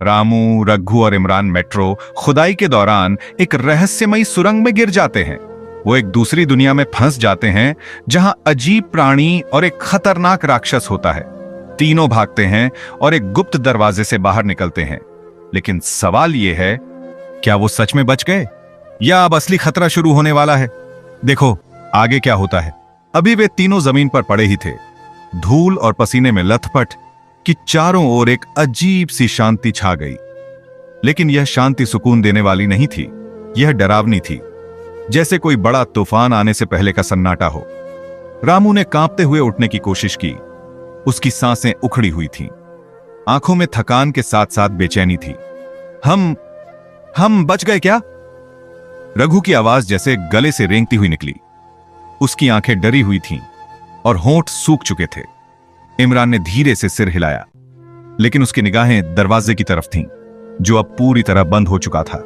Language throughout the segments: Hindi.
रामू, रघु और इमरान मेट्रो खुदाई के दौरान एक रहस्यमयी सुरंग में गिर जाते हैं। वो एक दूसरी दुनिया में फंस जाते हैं जहां अजीब प्राणी और एक खतरनाक राक्षस होता है। तीनों भागते हैं और एक गुप्त दरवाजे से बाहर निकलते हैं। लेकिन सवाल यह है, क्या वो सच में बच गए या अब असली खतरा शुरू होने वाला है? देखो आगे क्या होता है। अभी वे तीनों जमीन पर पड़े ही थे, धूल और पसीने में लथपथ, कि चारों ओर एक अजीब सी शांति छा गई। लेकिन यह शांति सुकून देने वाली नहीं थी, यह डरावनी थी, जैसे कोई बड़ा तूफान आने से पहले का सन्नाटा हो। रामू ने कांपते हुए उठने की कोशिश की। उसकी सांसें उखड़ी हुई थीं, आंखों में थकान के साथ साथ बेचैनी थी। हम बच गए क्या? रघु की आवाज जैसे गले से रेंगती हुई निकली। उसकी आंखें डरी हुई थीं और होंठ सूख चुके थे। इमरान ने धीरे से सिर हिलाया, लेकिन उसकी निगाहें दरवाजे की तरफ थीं, जो अब पूरी तरह बंद हो चुका था।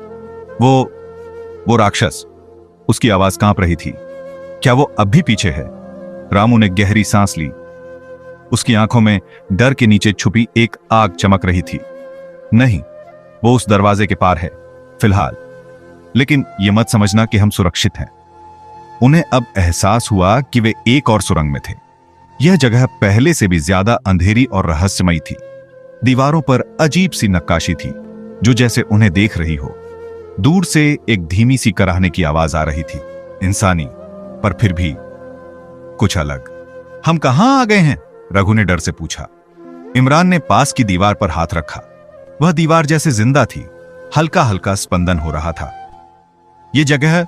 वो राक्षस, उसकी आवाज कांप रही थी। क्या वो अब भी पीछे है? रामू ने गहरी सांस ली। उसकी आंखों में डर के नीचे छुपी एक आग चमक रही थी। नहीं, वो उस दरवाजे के पार है फिलहाल, लेकिन यह मत समझना कि हम सुरक्षित हैं। उन्हें अब एहसास हुआ कि वे एक और सुरंग में थे। यह जगह पहले से भी ज्यादा अंधेरी और रहस्यमयी थी। दीवारों पर अजीब सी नक्काशी थी, जो जैसे उन्हें देख रही हो। दूर से एक धीमी सी कराहने की आवाज आ रही थी, इंसानी, पर फिर भी कुछ अलग। हम कहां आ गए हैं? रघु ने डर से पूछा। इमरान ने पास की दीवार पर हाथ रखा। वह दीवार जैसे जिंदा थी, हल्का हल्का स्पंदन हो रहा था। यह जगह,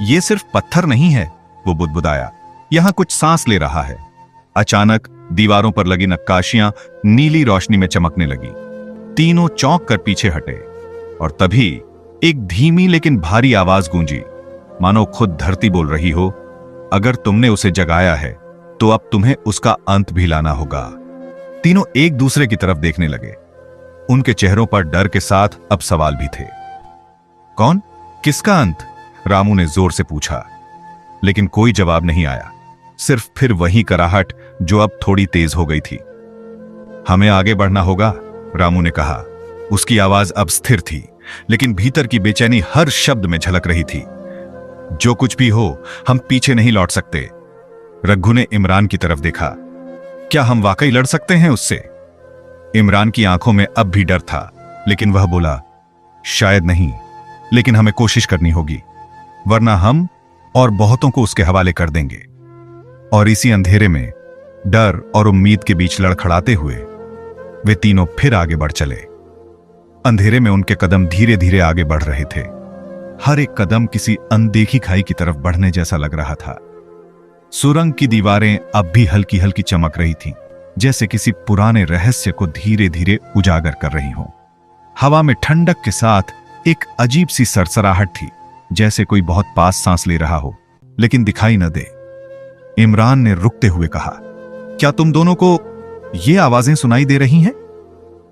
यह सिर्फ पत्थर नहीं है, वो बुदबुदाया। यहां कुछ सांस ले रहा है। अचानक दीवारों पर लगी नक्काशियां नीली रोशनी में चमकने लगी। तीनों चौंक कर पीछे हटे और तभी एक धीमी लेकिन भारी आवाज गूंजी, मानो खुद धरती बोल रही हो, अगर तुमने उसे जगाया है तो अब तुम्हें उसका अंत भी लाना होगा। तीनों एक दूसरे की तरफ देखने लगे। उनके चेहरों पर डर के साथ अब सवाल भी थे। कौन? किसका अंत? रामू ने जोर से पूछा, लेकिन कोई जवाब नहीं आया। सिर्फ फिर वही कराहट जो अब थोड़ी तेज हो गई थी। हमें आगे बढ़ना होगा, रामू ने कहा। उसकी आवाज अब स्थिर थी, लेकिन भीतर की बेचैनी हर शब्द में झलक रही थी। जो कुछ भी हो, हम पीछे नहीं लौट सकते। रघु ने इमरान की तरफ देखा। क्या हम वाकई लड़ सकते हैं उससे? इमरान की आंखों में अब भी डर था, लेकिन वह बोला, शायद नहीं, लेकिन हमें कोशिश करनी होगी, वरना हम और बहुतों को उसके हवाले कर देंगे। और इसी अंधेरे में डर और उम्मीद के बीच लड़खड़ाते हुए वे तीनों फिर आगे बढ़ चले। अंधेरे में उनके कदम धीरे धीरे आगे बढ़ रहे थे। हर एक कदम किसी अनदेखी खाई की तरफ बढ़ने जैसा लग रहा था। सुरंग की दीवारें अब भी हल्की हल्की चमक रही थीं, जैसे किसी पुराने रहस्य को धीरे धीरे उजागर कर रही हों। हवा में ठंडक के साथ एक अजीब सी सरसराहट थी, जैसे कोई बहुत पास सांस ले रहा हो, लेकिन दिखाई न दे। इमरान ने रुकते हुए कहा, क्या तुम दोनों को ये आवाजें सुनाई दे रही हैं?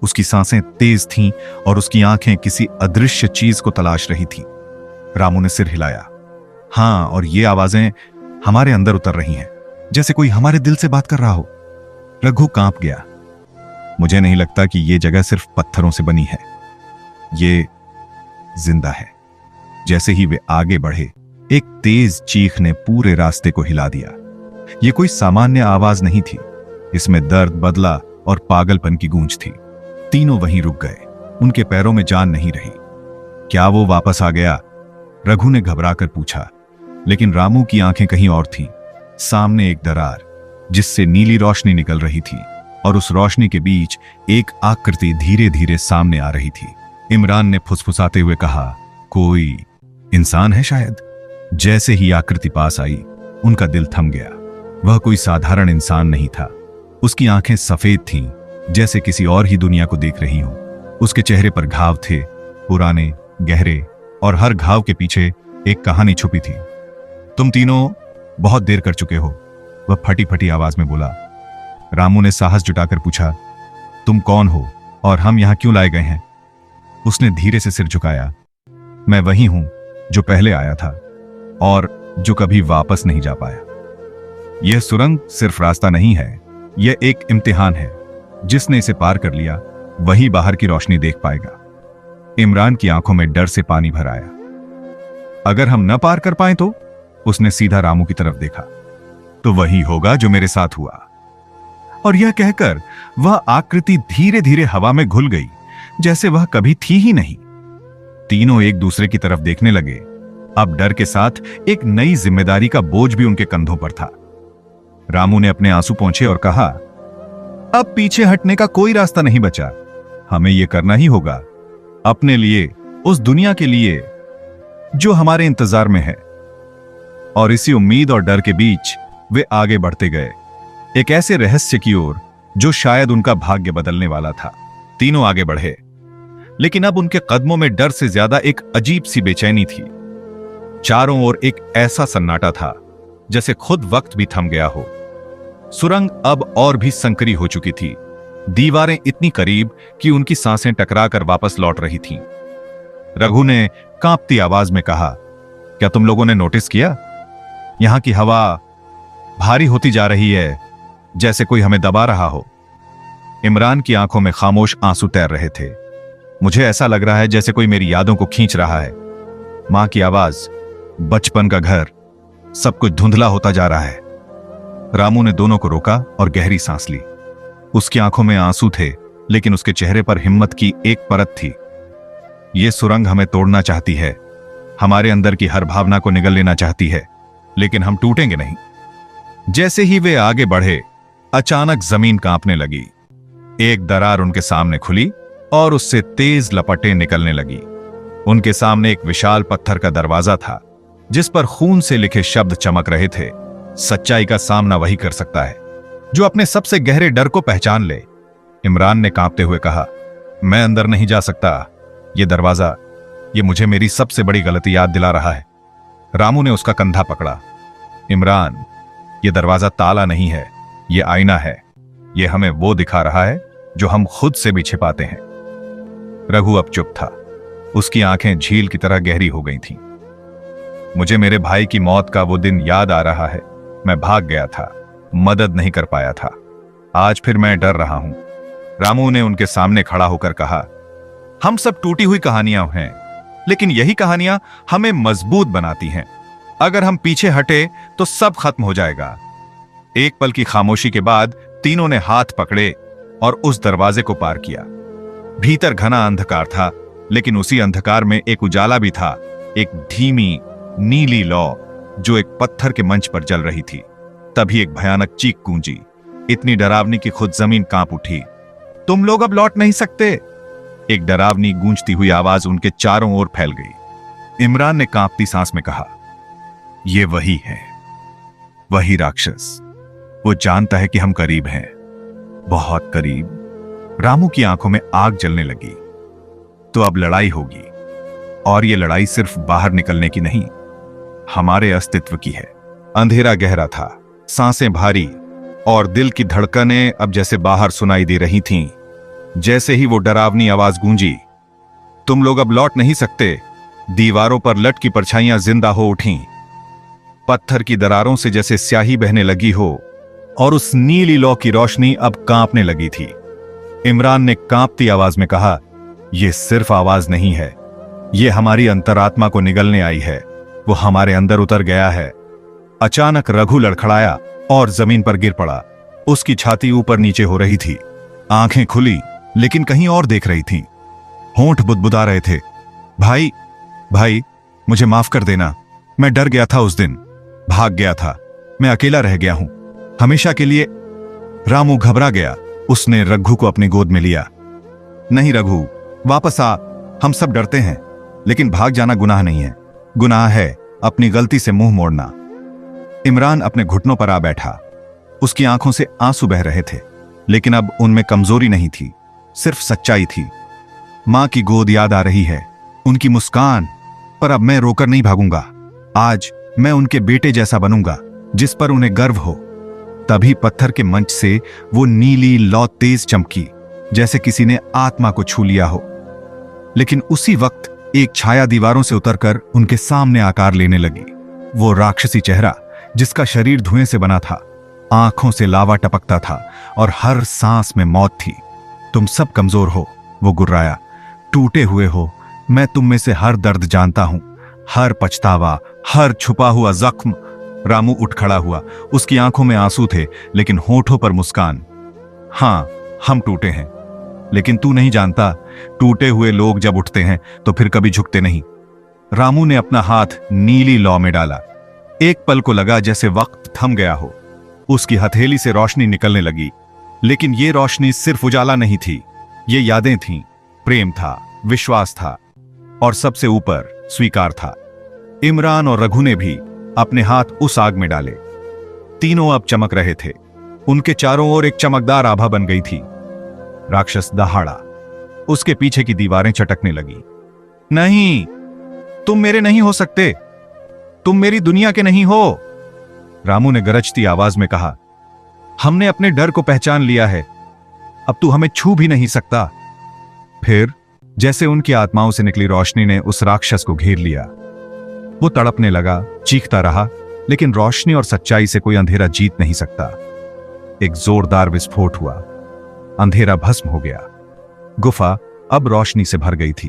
उसकी सांसें तेज थीं और उसकी आंखें किसी अदृश्य चीज को तलाश रही थीं। रामू ने सिर हिलाया। हां, और ये आवाजें हमारे अंदर उतर रही हैं, जैसे कोई हमारे दिल से बात कर रहा हो। रघु कांप गया। मुझे नहीं लगता कि यह जगह सिर्फ पत्थरों से बनी है, ये जिंदा है। जैसे ही वे आगे बढ़े, एक तेज चीख ने पूरे रास्ते को हिला दिया। यह कोई सामान्य आवाज नहीं थी, इसमें दर्द, बदला और पागलपन की गूंज थी। तीनों वहीं रुक गए, उनके पैरों में जान नहीं रही। क्या वो वापस आ गया? रघु ने घबराकर पूछा, लेकिन रामू की आंखें कहीं और थीं। सामने एक दरार, जिससे नीली रोशनी निकल रही थी, और उस रोशनी के बीच एक आकृति धीरे धीरे सामने आ रही थी। इमरान ने फुसफुसाते हुए कहा, कोई इंसान है शायद। जैसे ही आकृति पास आई, उनका दिल थम गया। वह कोई साधारण इंसान नहीं था। उसकी आंखें सफेद थीं, जैसे किसी और ही दुनिया को देख रही हों। उसके चेहरे पर घाव थे, पुराने, गहरे, और हर घाव के पीछे एक कहानी छुपी थी। तुम तीनों बहुत देर कर चुके हो, वह फटी फटी आवाज में बोला। रामू ने साहस जुटाकर पूछा, तुम कौन हो और हम यहां क्यों लाए गए हैं? उसने धीरे से सिर झुकाया। मैं वही हूं जो पहले आया था और जो कभी वापस नहीं जा पाया। यह सुरंग सिर्फ रास्ता नहीं है, यह एक इम्तिहान है। जिसने इसे पार कर लिया, वही बाहर की रोशनी देख पाएगा। इमरान की आंखों में डर से पानी भर आया। अगर हम न पार कर पाए तो? उसने सीधा रामू की तरफ देखा। तो वही होगा जो मेरे साथ हुआ। और यह कहकर वह आकृति धीरे धीरे हवा में घुल गई, जैसे वह कभी थी ही नहीं। तीनों एक दूसरे की तरफ देखने लगे। अब डर के साथ एक नई जिम्मेदारी का बोझ भी उनके कंधों पर था। रामू ने अपने आंसू पोंछे और कहा, अब पीछे हटने का कोई रास्ता नहीं बचा। हमें यह करना ही होगा, अपने लिए, उस दुनिया के लिए जो हमारे इंतजार में है। और इसी उम्मीद और डर के बीच वे आगे बढ़ते गए, एक ऐसे रहस्य की ओर जो शायद उनका भाग्य बदलने वाला था। तीनों आगे बढ़े, लेकिन अब उनके कदमों में डर से ज्यादा एक अजीब सी बेचैनी थी। चारों ओर एक ऐसा सन्नाटा था जैसे खुद वक्त भी थम गया हो। सुरंग अब और भी संकरी हो चुकी थी। दीवारें इतनी करीब कि उनकी सांसें टकराकर वापस लौट रही थीं। रघु ने कांपती आवाज में कहा, क्या तुम लोगों ने नोटिस किया? यहां की हवा भारी होती जा रही है, जैसे कोई हमें दबा रहा हो। इमरान की आंखों में खामोश आंसू तैर रहे थे। मुझे ऐसा लग रहा है जैसे कोई मेरी यादों को खींच रहा है। मां की आवाज, बचपन का घर, सब कुछ धुंधला होता जा रहा है। रामू ने दोनों को रोका और गहरी सांस ली। उसकी आंखों में आंसू थे, लेकिन उसके चेहरे पर हिम्मत की एक परत थी। यह सुरंग हमें तोड़ना चाहती है, हमारे अंदर की हर भावना को निगल लेना चाहती है, लेकिन हम टूटेंगे नहीं। जैसे ही वे आगे बढ़े, अचानक जमीन कांपने लगी। एक दरार उनके सामने खुली और उससे तेज लपटें निकलने लगी। उनके सामने एक विशाल पत्थर का दरवाजा था, जिस पर खून से लिखे शब्द चमक रहे थे। सच्चाई का सामना वही कर सकता है जो अपने सबसे गहरे डर को पहचान ले। इमरान ने कांपते हुए कहा, मैं अंदर नहीं जा सकता। यह दरवाजा, यह मुझे मेरी सबसे बड़ी गलती याद दिला रहा है। रामू ने उसका कंधा पकड़ा। इमरान, यह दरवाजा ताला नहीं है, यह आईना है। यह हमें वो दिखा रहा है जो हम खुद से भी छिपाते हैं। रघु अब चुप था। उसकी आंखें झील की तरह गहरी हो गई थीं। मुझे मेरे भाई की मौत का वो दिन याद आ रहा है। मैं भाग गया था, मदद नहीं कर पाया था। आज फिर मैं डर रहा हूं। रामू ने उनके सामने खड़ा होकर कहा, हम सब टूटी हुई कहानियां हैं, लेकिन यही कहानियां हमें मजबूत बनाती हैं। अगर हम पीछे हटे तो सब खत्म हो जाएगा। एक पल की खामोशी के बाद तीनों ने हाथ पकड़े और उस दरवाजे को पार किया। भीतर घना अंधकार था, लेकिन उसी अंधकार में एक उजाला भी था, एक धीमी नीली लौ जो एक पत्थर के मंच पर जल रही थी। तभी एक भयानक चीख गूंजी, इतनी डरावनी कि खुद जमीन कांप उठी। तुम लोग अब लौट नहीं सकते। एक डरावनी गूंजती हुई आवाज उनके चारों ओर फैल गई। इमरान ने कांपती सांस में कहा, ये वही है, वही राक्षस। वो जानता है कि हम करीब हैं, बहुत करीब। रामू की आंखों में आग जलने लगी। तो अब लड़ाई होगी, और ये लड़ाई सिर्फ बाहर निकलने की नहीं, हमारे अस्तित्व की है। अंधेरा गहरा था, सांसें भारी, और दिल की धड़कनें अब जैसे बाहर सुनाई दे रही थीं। जैसे ही वो डरावनी आवाज गूंजी, तुम लोग अब लौट नहीं सकते, दीवारों पर लटकी परछाइयां जिंदा हो उठीं। पत्थर की दरारों से जैसे स्याही बहने लगी हो, और उस नीली लौ की रोशनी अब कांपने लगी थी। इमरान ने कांपती आवाज में कहा, यह सिर्फ आवाज नहीं है, यह हमारी अंतरात्मा को निगलने आई है। वो हमारे अंदर उतर गया है। अचानक रघु लड़खड़ाया और जमीन पर गिर पड़ा। उसकी छाती ऊपर नीचे हो रही थी, आंखें खुली लेकिन कहीं और देख रही थीं। होंठ बुदबुदा रहे थे। भाई, भाई, मुझे माफ कर देना। मैं डर गया था उस दिन, भाग गया था। मैं अकेला रह गया हूं, हमेशा के लिए। रामू घबरा गया। उसने रघु को अपनी गोद में लिया। नहीं रघु, वापस आ। हम सब डरते हैं, लेकिन भाग जाना गुनाह नहीं है। गुनाह है अपनी गलती से मुंह मोड़ना। इमरान अपने घुटनों पर आ बैठा। उसकी आंखों से आंसू बह रहे थे, लेकिन अब उनमें कमजोरी नहीं थी, सिर्फ सच्चाई थी। मां की गोद याद आ रही है, उनकी मुस्कान। पर अब मैं रोकर नहीं भागूंगा। आज मैं उनके बेटे जैसा बनूंगा, जिस पर उन्हें गर्व हो। तभी पत्थर के मंच से वो नीली लौ तेज चमकी, जैसे किसी ने आत्मा को छू लिया हो। लेकिन उसी वक्त एक छाया दीवारों से उतरकर उनके सामने आकार लेने लगी। वो राक्षसी चेहरा, जिसका शरीर धुएं से बना था, आंखों से लावा टपकता था और हर सांस में मौत थी। तुम सब कमजोर हो, वो गुर्राया। टूटे हुए हो, मैं तुम में से हर दर्द जानता हूं, हर पछतावा, हर छुपा हुआ जख्म। रामू उठ खड़ा हुआ। उसकी आंखों में आंसू थे, लेकिन होठों पर मुस्कान। हां, हम टूटे हैं, लेकिन तू नहीं जानता, टूटे हुए लोग जब उठते हैं तो फिर कभी झुकते नहीं। रामू ने अपना हाथ नीली लौ में डाला। एक पल को लगा जैसे वक्त थम गया हो। उसकी हथेली से रोशनी निकलने लगी, लेकिन ये रोशनी सिर्फ उजाला नहीं थी, ये यादें थीं, प्रेम था, विश्वास था, और सबसे ऊपर स्वीकार था। इमरान और रघु ने भी अपने हाथ उस आग में डाले। तीनों अब चमक रहे थे। उनके चारों ओर एक चमकदार आभा बन गई थी। राक्षस दहाड़ा। उसके पीछे की दीवारें चटकने लगी। नहीं, तुम मेरे नहीं हो सकते, तुम मेरी दुनिया के नहीं हो, रामू ने गरजती आवाज में कहा। हमने अपने डर को पहचान लिया है, अब तू हमें छू भी नहीं सकता। फिर जैसे उनकी आत्माओं से निकली रोशनी ने उस राक्षस को घेर लिया। वो तड़पने लगा, चीखता रहा, लेकिन रोशनी और सच्चाई से कोई अंधेरा जीत नहीं सकता। एक जोरदार विस्फोट हुआ, अंधेरा भस्म हो गया। गुफा अब रोशनी से भर गई थी।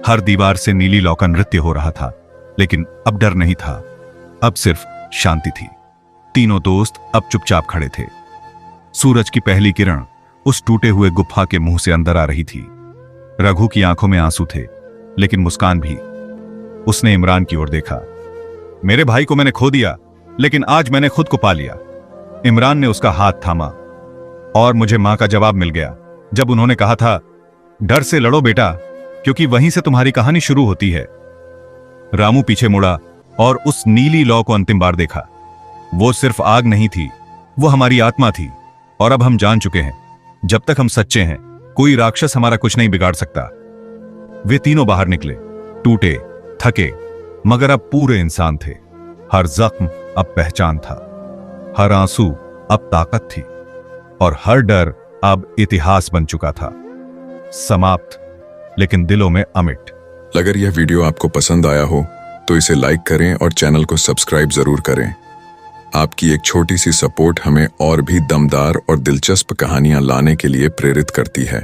हर दीवार से नीली लौ का नृत्य हो रहा था, लेकिन अब डर नहीं था, अब सिर्फ शांति थी। तीनों दोस्त अब चुपचाप खड़े थे। सूरज की पहली किरण उस टूटे हुए गुफा के मुंह से अंदर आ रही थी। रघु की आंखों में आंसू थे, लेकिन मुस्कान भी। उसने इमरान की ओर देखा। मेरे भाई को मैंने खो दिया, लेकिन आज मैंने खुद को पा लिया। इमरान ने उसका हाथ थामा, और मुझे मां का जवाब मिल गया जब उन्होंने कहा था, डर से लड़ो बेटा, क्योंकि वहीं से तुम्हारी कहानी शुरू होती है। रामू पीछे मुड़ा और उस नीली लौ को अंतिम बार देखा। वो सिर्फ आग नहीं थी, वो हमारी आत्मा थी। और अब हम जान चुके हैं, जब तक हम सच्चे हैं, कोई राक्षस हमारा कुछ नहीं बिगाड़ सकता। वे तीनों बाहर निकले, टूटे, थके, मगर अब पूरे इंसान थे। हर जख्म अब पहचान था, हर आंसू अब ताकत थी, और हर डर अब इतिहास बन चुका था। समाप्त, लेकिन दिलों में अमिट। अगर यह वीडियो आपको पसंद आया हो तो इसे लाइक करें और चैनल को सब्सक्राइब जरूर करें। आपकी एक छोटी सी सपोर्ट हमें और भी दमदार और दिलचस्प कहानियां लाने के लिए प्रेरित करती है।